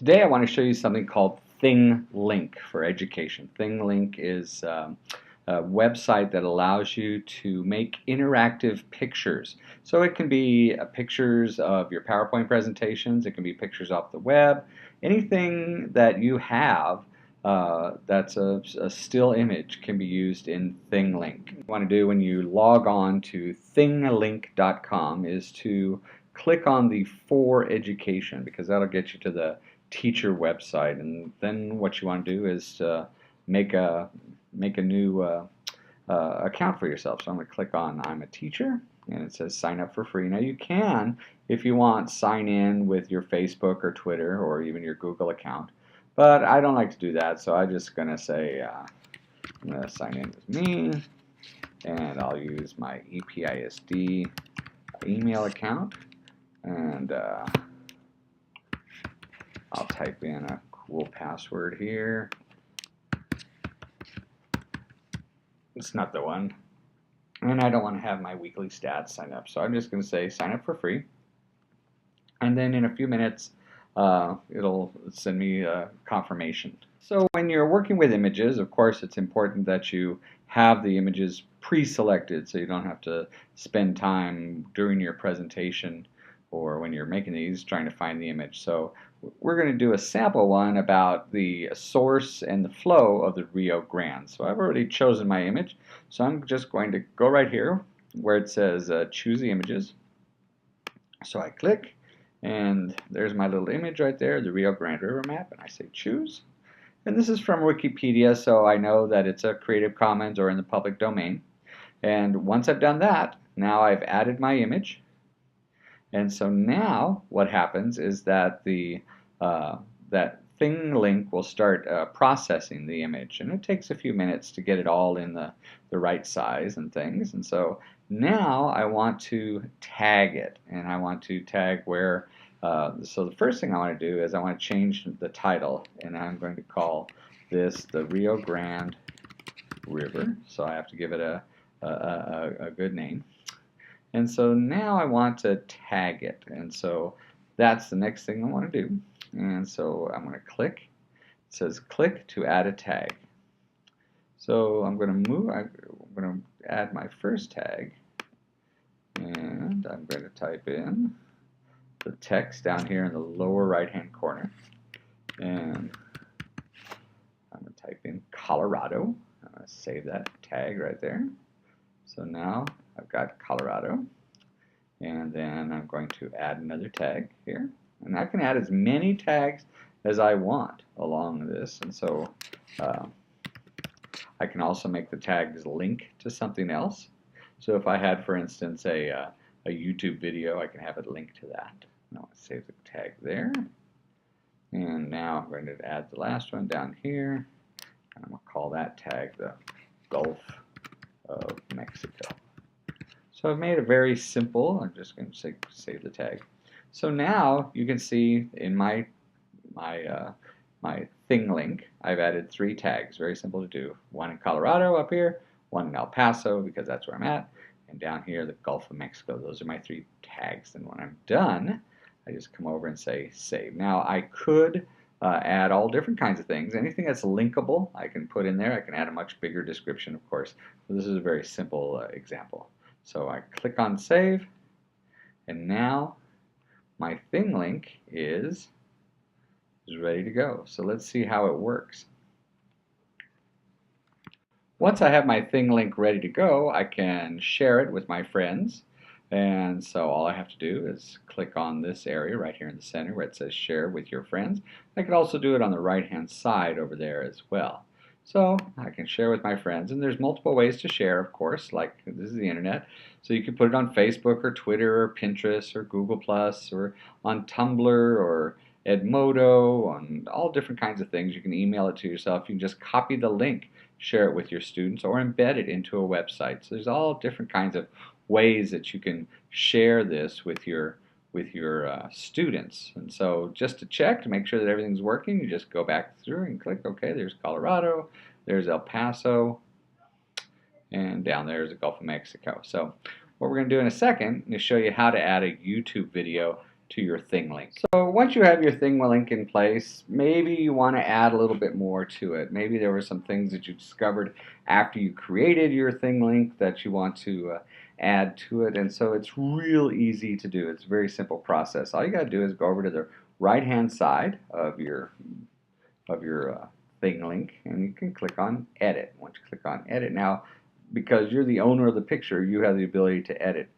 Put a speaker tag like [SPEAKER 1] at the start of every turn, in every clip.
[SPEAKER 1] Today I want to show you something called Thinglink for education. Thinglink is a website that allows you to make interactive pictures. So it can be pictures of your PowerPoint presentations, it can be pictures off the web, anything that you have that's a still image can be used in Thinglink. What you want to do when you log on to thinglink.com is to click on the For Education, because that'll get you to the teacher website, and then what you want to do is make a new account for yourself. So I'm going to click on I'm a teacher, and it says sign up for free. Now you can, if you want, sign in with your Facebook or Twitter or even your Google account, but I don't like to do that, so I'm just going to say I'm going to sign in with me, and I'll use my EPISD email account, and I'll type in a cool password here. It's not the one. And I don't want to have my weekly stats sign up. So I'm just going to say sign up for free. And then in a few minutes, it'll send me a confirmation. So when you're working with images, of course, it's important that you have the images pre-selected so you don't have to spend time during your presentation or when you're making these trying to find the image. So we're going to do a sample one about the source and the flow of the Rio Grande. So I've already chosen my image, so I'm just going to go right here where it says choose the images. So I click, and there's my little image right there, the Rio Grande River map, and I say choose. And this is from Wikipedia, so I know that it's a Creative Commons or in the public domain. And once I've done that, now I've added my image. And so now what happens is that that Thinglink will start processing the image, and it takes a few minutes to get it all in the right size and things. And so now I want to tag it, and I want to tag where. So the first thing I want to do is I want to change the title, and I'm going to call this the Rio Grande River. So I have to give it a good name. And so now I want to tag it, and so that's the next thing I want to do. And so I'm going to click. It says click to add a tag. So I'm going to add my first tag, and I'm going to type in the text down here in the lower right hand corner, and I'm going to type in Colorado. I'm going to save that tag right there. So now I've got Colorado, and then I'm going to add another tag here, and I can add as many tags as I want along this. And so I can also make the tags link to something else. So if I had, for instance, a YouTube video, I can have it linked to that. Now I'll save the tag there, and now I'm going to add the last one down here, and I'm going to call that tag the Gulf of Mexico. So I've made it very simple. I'm just going to say save the tag. So now you can see in my Thinglink, I've added 3 tags. Very simple to do. One in Colorado up here, one in El Paso because that's where I'm at, and down here the Gulf of Mexico. Those are my 3 tags. And when I'm done, I just come over and say save. Now I could add all different kinds of things. Anything that's linkable I can put in there. I can add a much bigger description, of course. But this is a very simple example. So I click on save, and now my Thinglink is ready to go. So let's see how it works. Once I have my Thinglink ready to go, I can share it with my friends. And so all I have to do is click on this area right here in the center where it says share with your friends. I could also do it on the right hand side over there as well. So I can share with my friends, and there's multiple ways to share, of course, like this is the internet. So you can put it on Facebook or Twitter or Pinterest or Google Plus or on Tumblr or Edmodo, on all different kinds of things. You can email it to yourself. You can just copy the link, share it with your students, or embed it into a website. So there's all different kinds of ways that you can share this with your students. And so just to check to make sure that everything's working, you just go back through and click OK. There's Colorado, there's El Paso, and down there is the Gulf of Mexico. So what we're going to do in a second is show you how to add a YouTube video to your Thinglink. So once you have your Thinglink in place, maybe you want to add a little bit more to it. Maybe there were some things that you discovered after you created your Thinglink that you want to add to it, and so it's real easy to do. It's a very simple process. All you got to do is go over to the right-hand side of your Thinglink, and you can click on Edit. Once you click on Edit, now because you're the owner of the picture, you have the ability to edit.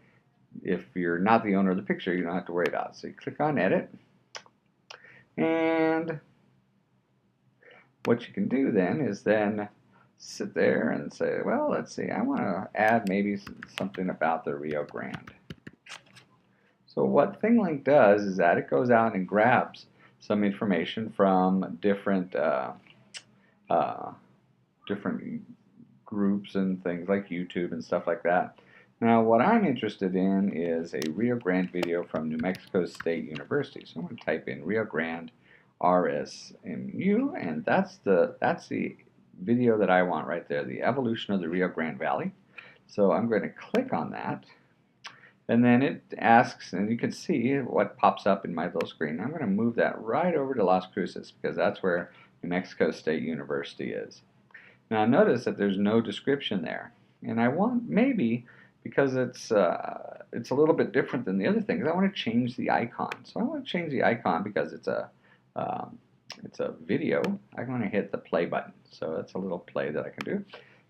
[SPEAKER 1] If you're not the owner of the picture, you don't have to worry about it. So you click on Edit, and what you can do then is then sit there and say, well, let's see, I want to add maybe something about the Rio Grande. So what Thinglink does is that it goes out and grabs some information from different different groups and things like YouTube and stuff like that. Now what I'm interested in is a Rio Grande video from New Mexico State University. So I'm going to type in Rio Grande RSMU, and that's the video that I want right there, the evolution of the Rio Grande Valley. So I'm going to click on that, and then it asks, and you can see what pops up in my little screen. I'm going to move that right over to Las Cruces because that's where New Mexico State University is. Now notice that there's no description there, and I want, maybe because it's a little bit different than the other things, I want to change the icon. So I want to change the icon because it's a video. I'm going to hit the play button. So that's a little play that I can do.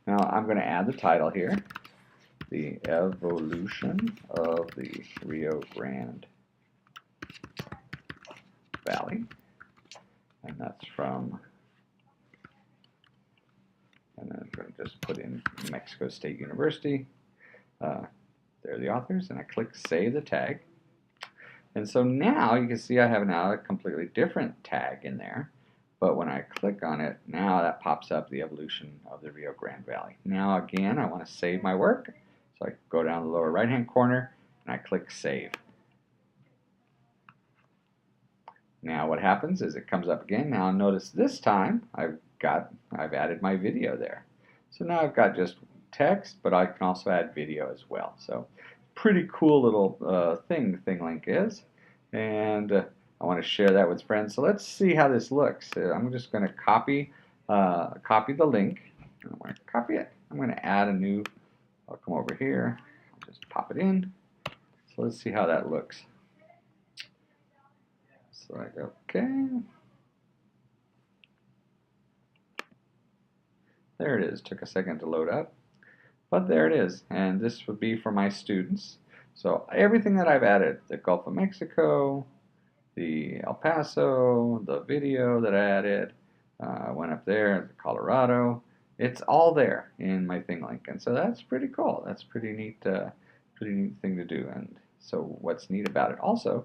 [SPEAKER 1] Now I'm going to add the title here, the evolution of the Rio Grande Valley, and that's from, and then I'm going to just put in New Mexico State University. There are the authors, and I click Save the Tag. And so now you can see I have now a completely different tag in there. But when I click on it, now that pops up the evolution of the Rio Grande Valley. Now again, I want to save my work. So I go down the lower right-hand corner, and I click Save. Now what happens is it comes up again. Now notice this time I've added my video there. So now I've got just text, but I can also add video as well. So pretty cool little thing Thinglink is, and I want to share that with friends. So let's see how this looks. I'm just going to copy the link. I'm going to copy it. I'm going to add a new. I'll come over here. I'll just pop it in. So let's see how that looks. So I go okay. There it is. Took a second to load up. But there it is, and this would be for my students. So everything that I've added, the Gulf of Mexico, the El Paso, the video that I added, I went up there, Colorado, it's all there in my Thinglink, and so that's pretty cool. That's pretty neat thing to do. And so what's neat about it also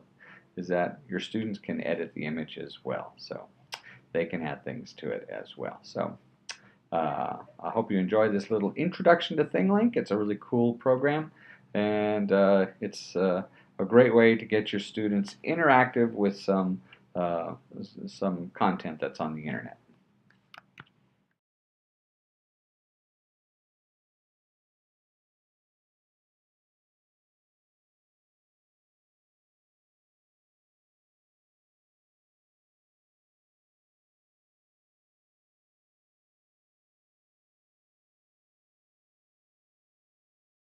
[SPEAKER 1] is that your students can edit the image as well, so they can add things to it as well. So I hope you enjoyed this little introduction to Thinglink. It's a really cool program, and it's a great way to get your students interactive with some content that's on the internet.